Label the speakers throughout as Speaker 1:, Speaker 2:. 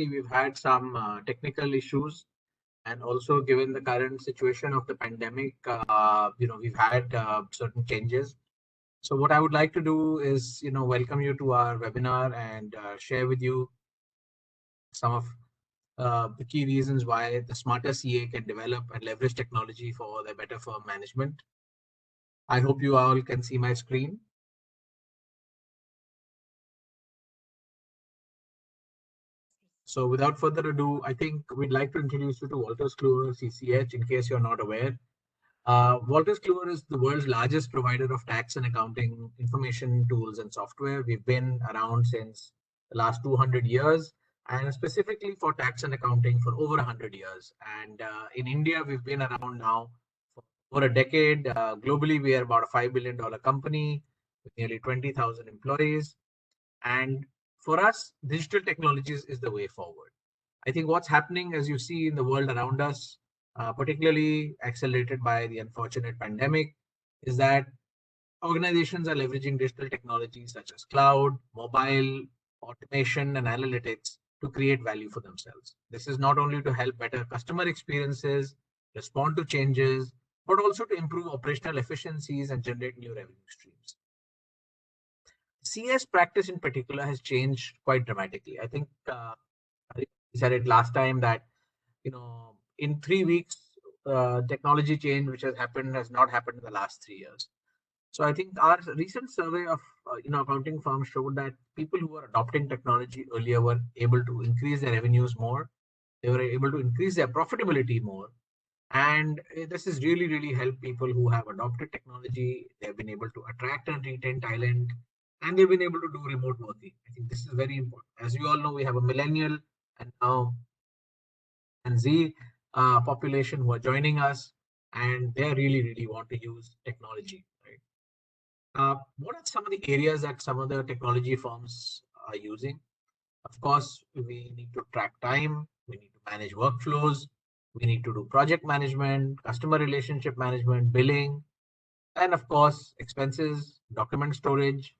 Speaker 1: we've had some technical issues, and also given the current situation of the pandemic, we've had certain changes. So what I would like to do is, welcome you to our webinar and share with you some of the key reasons why the smarter CA can develop and leverage technology for their better firm management. I hope you all can see my screen. So without further ado, I think we'd like to introduce you to Wolters Kluwer, CCH, in case you're not aware. Wolters Kluwer is the world's largest provider of tax and accounting information tools and software. We've been around since the last 200 years, and specifically for tax and accounting for over 100 years. And in India, we've been around now for over a decade. Globally, we are about a $5 billion company with nearly 20,000 employees. And for us, digital technologies is the way forward. I think what's happening, as you see in the world around us, particularly accelerated by the unfortunate pandemic, is that organizations are leveraging digital technologies such as cloud, mobile, automation, and analytics to create value for themselves. This is not only to help better customer experiences, respond to changes, but also to improve operational efficiencies and generate new revenue streams. CS practice in particular has changed quite dramatically. I think we said it last time that in 3 weeks, technology change which has not happened in the last 3 years. So I think our recent survey of accounting firms showed that people who were adopting technology earlier were able to increase their revenues more. They were able to increase their profitability more. And this has really helped people who have adopted technology. They've been able to attract and retain talent, and they've been able to do remote working. I think this is very important. As you all know, we have a millennial and now and Z population who are joining us, and they really want to use technology. Right? What are some of the areas that some of the technology firms are using? Of course, we need to track time, we need to manage workflows, we need to do project management, customer relationship management, billing, and of course, expenses, document storage,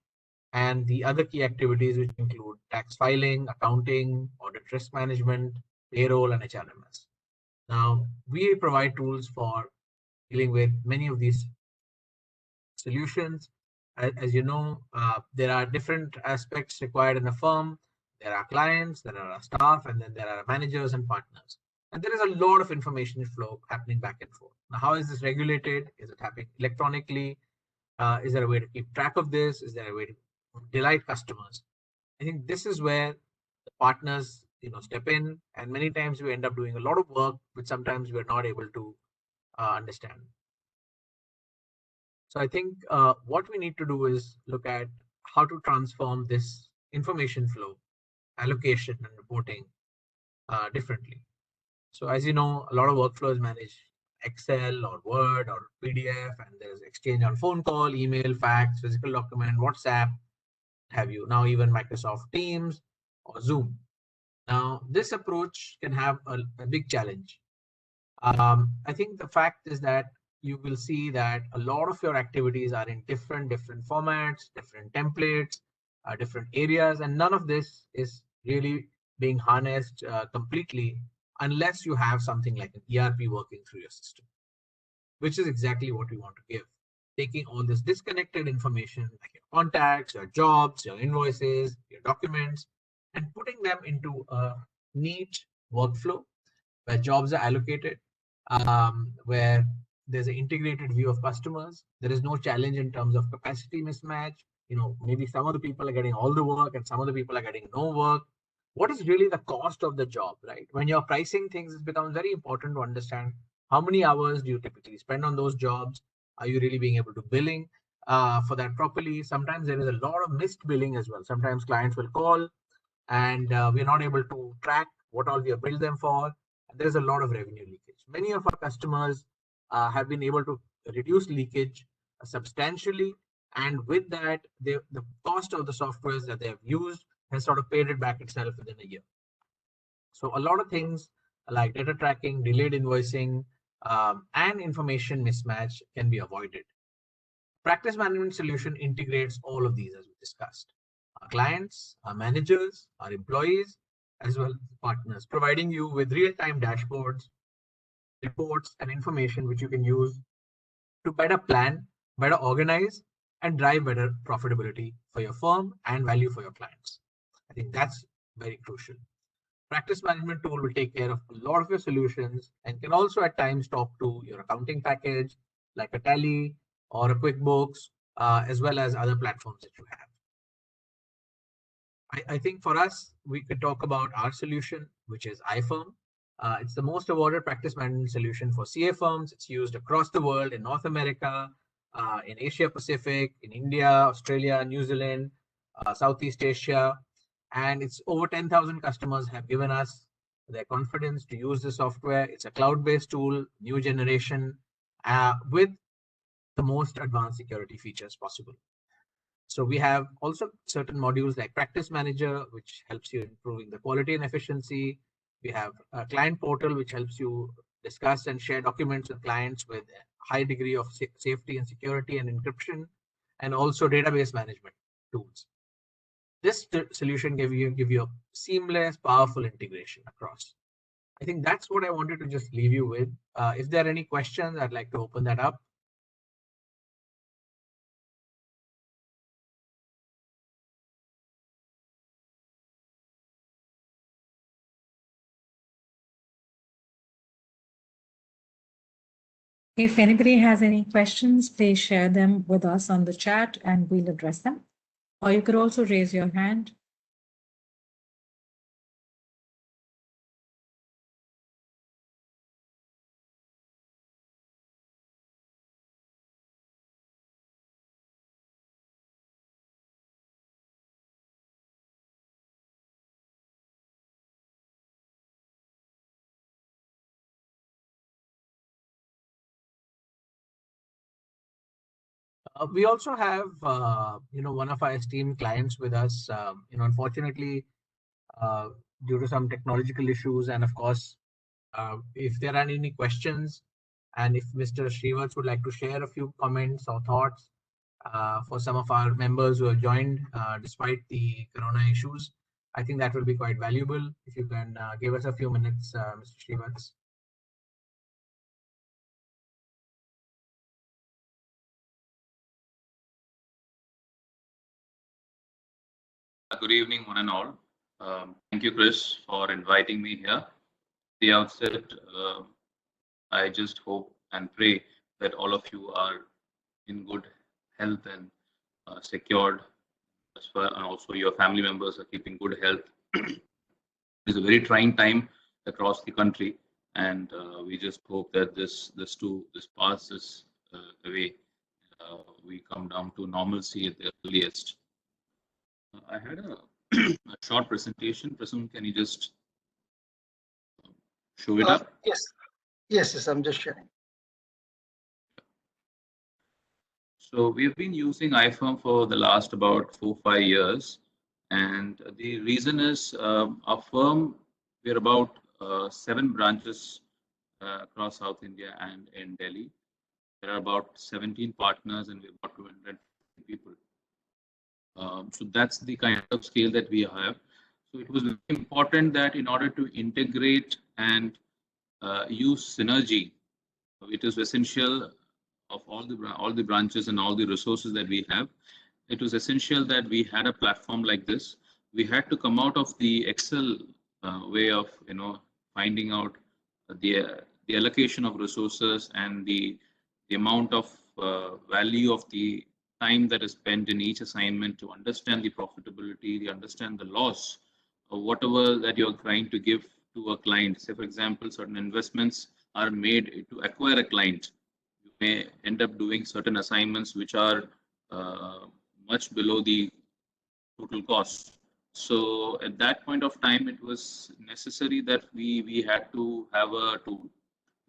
Speaker 1: and the other key activities which include tax filing, accounting, audit risk management, payroll, and HRMS. Now, we provide tools for dealing with many of these solutions. As you know, there are different aspects required in a firm. There are clients, there are staff, and then there are managers and partners. And there is a lot of information flow happening back and forth. Now, how is this regulated? Is it happening electronically? Is there a way to keep track of this? Is there a way to delight customers? I think this is where the partners step in, and many times we end up doing a lot of work which sometimes we're not able to understand. So I think what we need to do is look at how to transform this information flow, allocation, and reporting differently. So as you know, a lot of workflows manage Excel or Word or PDF, and there's exchange on phone call, email, fax, physical document, WhatsApp, have you. Now even Microsoft Teams or Zoom. Now this approach can have a big challenge. I think the fact is that you will see that a lot of your activities are in different formats, different templates, different areas, and none of this is really being harnessed completely unless you have something like an ERP working through your system, which is exactly what we want to give. Taking all this disconnected information like your contacts, your jobs, your invoices, your documents, and putting them into a neat workflow where jobs are allocated, where there's an integrated view of customers. There is no challenge in terms of capacity mismatch. Maybe some of the people are getting all the work and some of the people are getting no work. What is really the cost of the job, right? When you're pricing things, it becomes very important to understand how many hours do you typically spend on those jobs? Are you really being able to billing for that properly? Sometimes there is a lot of missed billing as well. Sometimes clients will call and we're not able to track what all we have billed them for. And there's a lot of revenue leakage. Many of our customers have been able to reduce leakage substantially. And with that, the cost of the softwares that they have used has sort of paid it back itself within a year. So a lot of things like data tracking, delayed invoicing, and information mismatch can be avoided. Practice management solution integrates all of these as we discussed. Our clients, our managers, our employees, as well as partners, providing you with real-time dashboards, reports, and information which you can use to better plan, better organize, and drive better profitability for your firm and value for your clients. I think that's very crucial. Practice management tool will take care of a lot of your solutions and can also at times talk to your accounting package like a Tally or a QuickBooks, as well as other platforms that you have. I think for us, we could talk about our solution, which is iFirm. It's the most awarded practice management solution for CA firms. It's used across the world in North America, in Asia Pacific, in India, Australia, New Zealand, Southeast Asia. And it's over 10,000 customers have given us their confidence to use the software. It's a cloud-based tool, new generation, with the most advanced security features possible. So we have also certain modules like Practice Manager, which helps you improving the quality and efficiency. We have a client portal, which helps you discuss and share documents with clients with a high degree of safety and security and encryption, and also database management tools. This solution give you a seamless, powerful integration across. I think that's what I wanted to just leave you with. If there are any questions, I'd like to open that up.
Speaker 2: If anybody has any questions, please share them with us on the chat and we'll address them. Or you could also raise your hand.
Speaker 1: We also have, one of our esteemed clients with us. Unfortunately, due to some technological issues, and of course, if there are any questions, and if Mr. Srivaths would like to share a few comments or thoughts for some of our members who have joined despite the corona issues, I think that will be quite valuable. If you can give us a few minutes, Mr. Srivaths.
Speaker 3: Good evening, one and all. Thank you, Chris, for inviting me here. At the outset, I just hope and pray that all of you are in good health and secured, as well, and also your family members are keeping good health. It's a very trying time across the country, and we just hope that this passes away. We come down to normalcy at the earliest. I had a short presentation. Prasun, can you just show it up?
Speaker 4: Yes, I'm just sharing.
Speaker 3: So we've been using iFirm for the last about 4-5 years. And the reason is our firm, we're about 7 branches across South India and in Delhi. There are about 17 partners and we're about 200 people. So that's the kind of scale that we have. So it was very important that in order to integrate and use synergy, it is essential of all the branches and all the resources that we have. It was essential that we had a platform like this. We had to come out of the Excel way of finding out the allocation of resources and the amount of value of the time that is spent in each assignment to understand the profitability, to understand the loss, or whatever that you're trying to give to a client. Say, for example, certain investments are made to acquire a client. You may end up doing certain assignments which are much below the total cost. So at that point of time, it was necessary that we had to have a tool.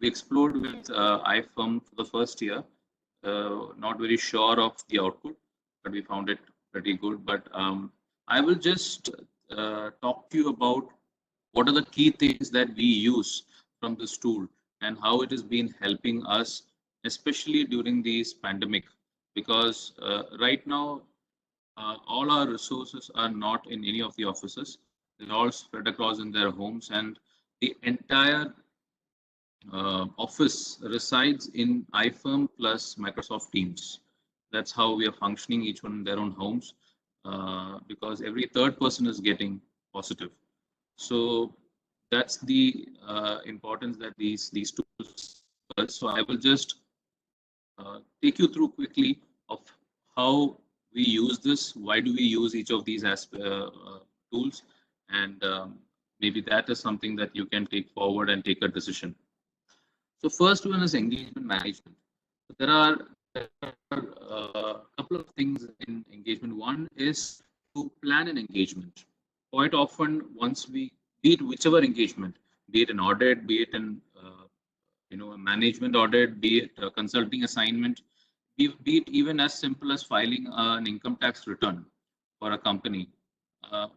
Speaker 3: We explored with iFirm for the first year. Not very sure of the output, but we found it pretty good. But I will just talk to you about what are the key things that we use from this tool and how it has been helping us, especially during this pandemic. Because right now, all our resources are not in any of the offices. They're all spread across in their homes, and the entire office resides in iFirm plus Microsoft Teams. That's how we are functioning, each one in their own homes, because every third person is getting positive. So that's the importance that these tools. So I will just take you through quickly of how we use this, why do we use each of these tools, and maybe that is something that you can take forward and take a decision. So first one is engagement management. So there are a couple of things in engagement. One is to plan an engagement. Quite often, once we be it whichever engagement, be it an audit, be it an a management audit, be it a consulting assignment, be it even as simple as filing an income tax return for a company.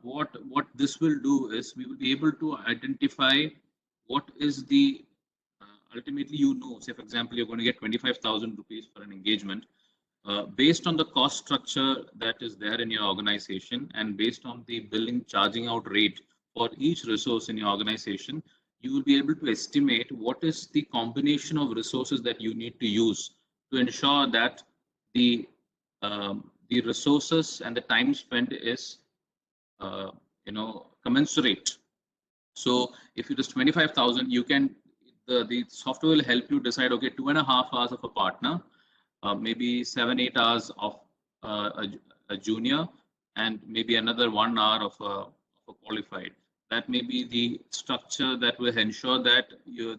Speaker 3: What this will do is we will be able to identify what is the ultimately, say for example, you're going to get 25,000 rupees for an engagement. Based on the cost structure that is there in your organization and based on the billing charging out rate for each resource in your organization, you will be able to estimate what is the combination of resources that you need to use to ensure that the resources and the time spent is commensurate. So if it is 25,000, you can the software will help you decide, okay, 2.5 hours of a partner, maybe 7-8 hours of a junior, and maybe another 1 hour of a qualified. That may be the structure that will ensure that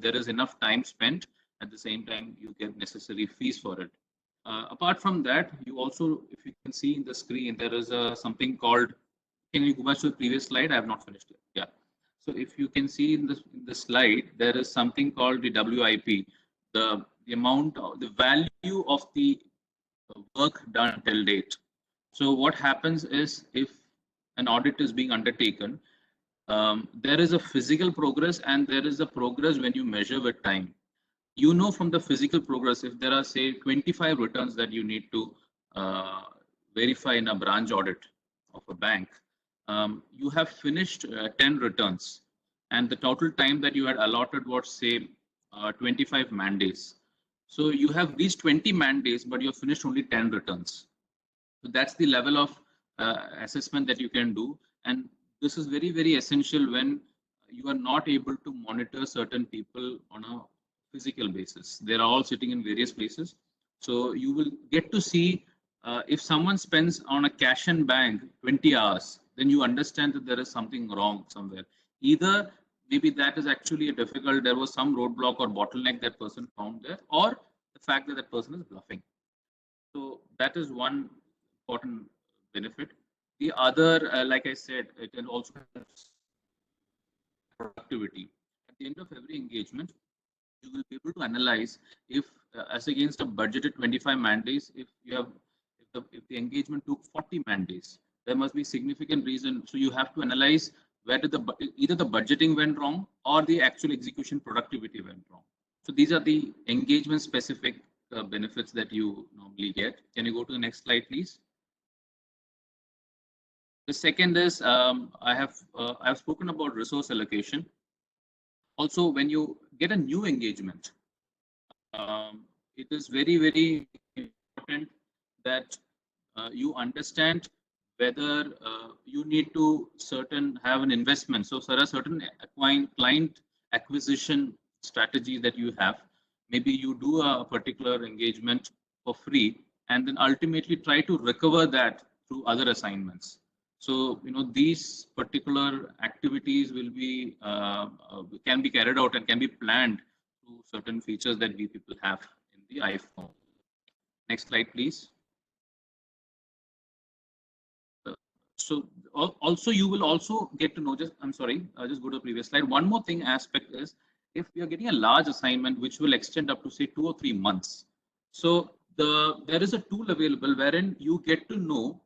Speaker 3: there is enough time spent. At the same time, you get necessary fees for it. Apart from that, you also, if you can see in the screen, there is something called. Can you go back to the previous slide? I have not finished it. Yeah. So if you can see in the slide, there is something called the WIP, the amount of the value of the work done till date. So what happens is if an audit is being undertaken, there is a physical progress and there is a progress when you measure with time. From the physical progress, if there are say 25 returns that you need to verify in a branch audit of a bank, you have finished 10 returns, and the total time that you had allotted was say 25 man days. So you have reached 20 man days, but you have finished only 10 returns. So that's the level of assessment that you can do, and this is very, very essential when you are not able to monitor certain people on a physical basis. They're all sitting in various places, so you will get to see if someone spends on a cash and bank 20 hours, then you understand that there is something wrong somewhere. Either maybe that is actually there was some roadblock or bottleneck that person found there, or the fact that person is bluffing. So that is one important benefit. The other, like I said, it can also helps productivity. At the end of every engagement, you will be able to analyze if, as against a budgeted 25 man days, if the engagement took 40 man days, there must be significant reason. So you have to analyze where did either the budgeting went wrong or the actual execution productivity went wrong. So these are the engagement specific benefits that you normally get. Can you go to the next slide, please? The second is I've spoken about resource allocation. Also, when you get a new engagement, it is very, very important that you understand whether you need to have an investment. So there are certain client acquisition strategies that you have. Maybe you do a particular engagement for free and then ultimately try to recover that through other assignments. So these particular activities will be can be carried out and can be planned through certain features that we people have in the iPhone. Next slide, please. So also you will also get to know, I'm sorry, I'll just go to the previous slide. One more thing aspect is if we are getting a large assignment which will extend up to say 2 or 3 months. So there is a tool available wherein you get to know,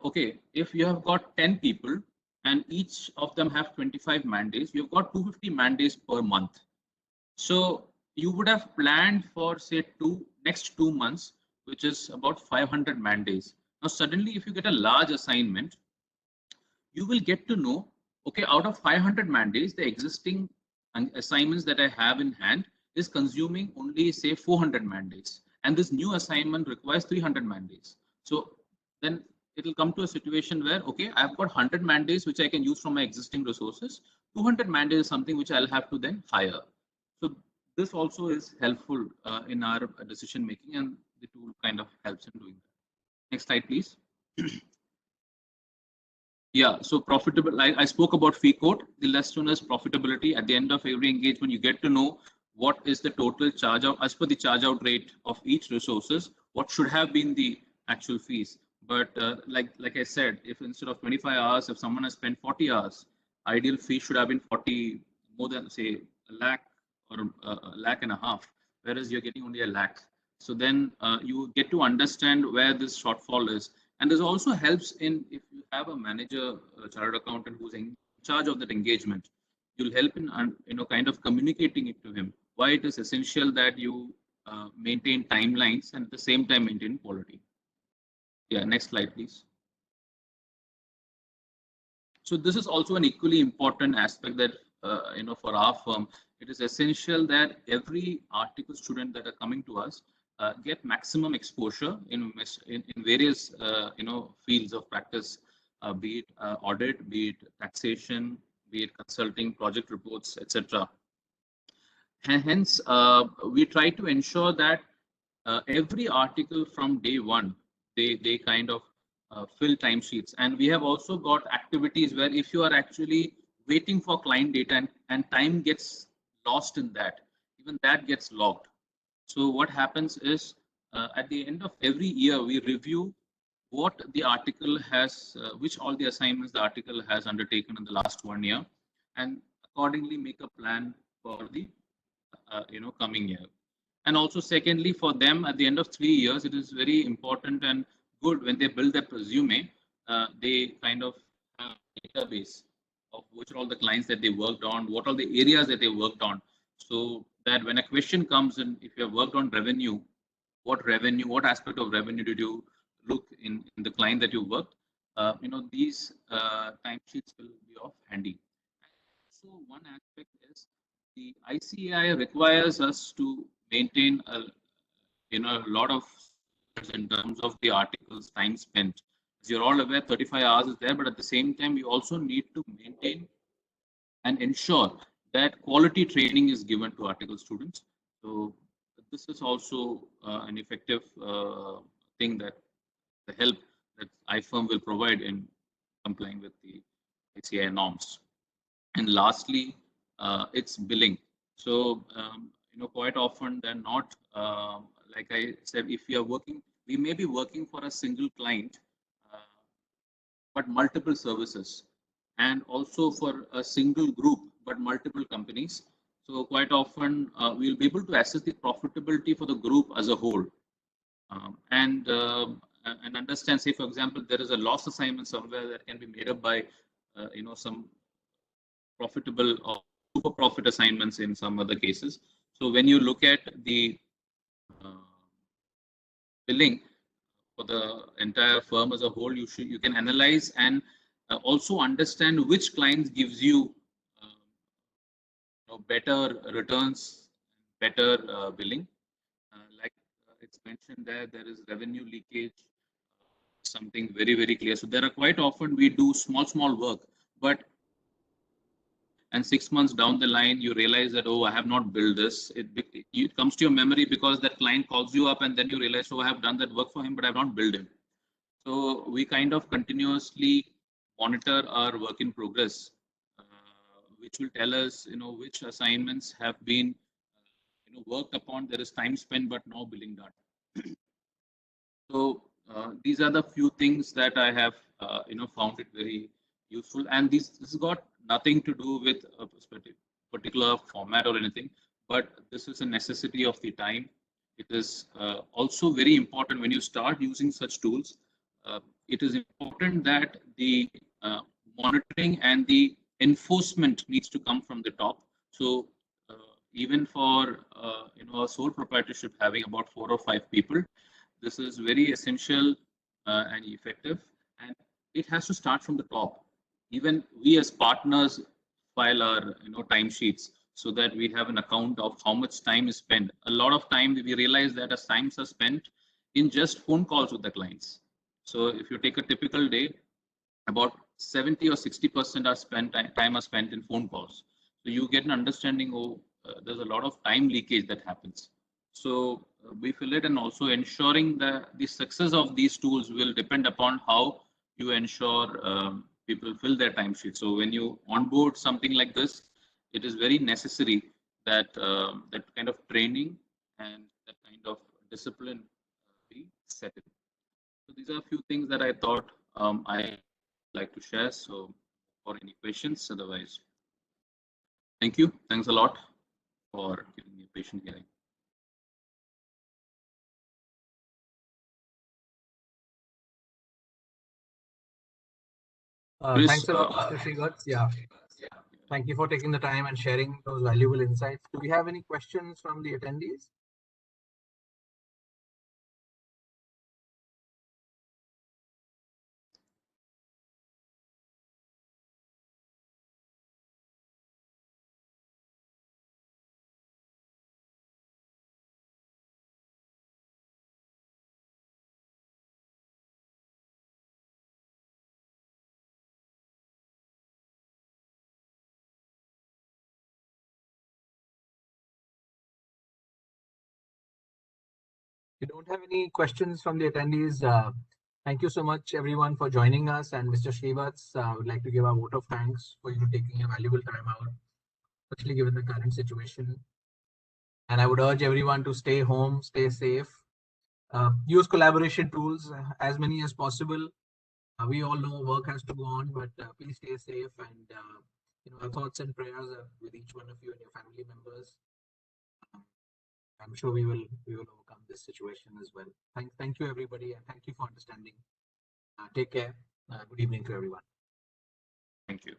Speaker 3: okay, if you have got 10 people and each of them have 25 man days, you've got 250 man days per month. So you would have planned for say next 2 months, which is about 500 man days. Now, suddenly, if you get a large assignment, you will get to know, okay, out of 500 mandates, the existing assignments that I have in hand is consuming only say 400 mandates, and this new assignment requires 300 mandates. So then it will come to a situation where, okay, I've got 100 mandates which I can use from my existing resources. 200 mandates is something which I'll have to then hire. So this also is helpful in our decision making, and the tool kind of helps in doing that. Next slide, please. Yeah, so profitable, I spoke about fee quote. The last one is profitability. At the end of every engagement, you get to know what is the total charge out as per the charge out rate of each resources, what should have been the actual fees. But like I said, if instead of 25 hours, if someone has spent 40 hours, ideal fee should have been 40, more than say a lakh or a lakh and a half, whereas you're getting only a lakh. So then you get to understand where this shortfall is. And this also helps in if you have a manager, a chartered accountant who's in charge of that engagement, you'll help in kind of communicating it to him why it is essential that you maintain timelines and at the same time maintain quality. Yeah, next slide, please. So this is also an equally important aspect that for our firm, it is essential that every article student that are coming to us get maximum exposure in various fields of practice, be it audit, be it taxation, be it consulting, project reports, etc. And hence, we try to ensure that every article from day one, they kind of fill timesheets. And we have also got activities where if you are actually waiting for client data and time gets lost in that, even that gets logged. So what happens is at the end of every year, we review what the article has, which all the assignments the article has undertaken in the last 1 year, and accordingly make a plan for the coming year. And also secondly, for them at the end of 3 years, it is very important and good when they build their resume, they kind of have a database of which are all the clients that they worked on, what are the areas that they worked on, so that when a question comes in, if you have worked on revenue, what aspect of revenue did you look in the client that you worked, these timesheets will be of handy. So one aspect is the ICAI requires us to maintain a lot of in terms of the article's time spent. As you're all aware, 35 hours is there, but at the same time, we also need to maintain and ensure that quality training is given to article students. So this is also an effective thing that the help that iFirm will provide in complying with the ICAI norms. And lastly, it's billing. So quite often they're not like I said. If we are working, we may be working for a single client, but multiple services, and also for a single group, but multiple companies. So quite often we'll be able to assess the profitability for the group as a whole, and understand. Say, for example, there is a loss assignment somewhere that can be made up by some profitable or super profit assignments in some other cases. So when you look at the billing for the entire firm as a whole, you can analyze and also understand which clients gives you better returns, better billing. Like it's mentioned there is revenue leakage, something very clear. So there are quite often we do small work, but and 6 months down the line you realize that, oh, I have not built this. It comes to your memory because that client calls you up and then you realize, oh, I have done that work for him, but I have not built him. So we kind of continuously monitor our work in progress, which will tell us which assignments have been worked upon. There is time spent but no billing done. So these are the few things that I have found it very useful, and this has got nothing to do with a particular format or anything, but this is a necessity of the time. It is also very important when you start using such tools. It is important that the monitoring and the enforcement needs to come from the top. So even for a sole proprietorship having about 4 or 5 people, this is very essential and effective, and it has to start from the top. even we as partners file our timesheets so that we have an account of how much time is spent. A lot of time we realize that as times are spent in just phone calls with the clients. So if you take a typical day, about 70 or 60% are spent time are spent in phone calls. So you get an understanding of there's a lot of time leakage that happens. So we feel it, and also ensuring that the success of these tools will depend upon how you ensure people fill their timesheet. So when you onboard something like this, it is very necessary that that kind of training and that kind of discipline be set in. So these are a few things that I thought I like to share. So for any questions, otherwise, thank you. Thanks a lot for giving me a patient hearing.
Speaker 1: Thanks a lot, Mr. Srivaths. Yeah. Thank you for taking the time and sharing those valuable insights. Do we have any questions from the attendees? We don't have any questions from the attendees. Thank you so much, everyone, for joining us. And Mr. Srivaths, I would like to give a vote of thanks for you taking a valuable time out, especially given the current situation. And I would urge everyone to stay home, stay safe, use collaboration tools, as many as possible. We all know work has to go on, but please stay safe. And our thoughts and prayers are with each one of you and your family members. I'm sure we will overcome this situation as well. Thank you, everybody, and thank you for understanding. Take care. Good evening to everyone.
Speaker 3: Thank you.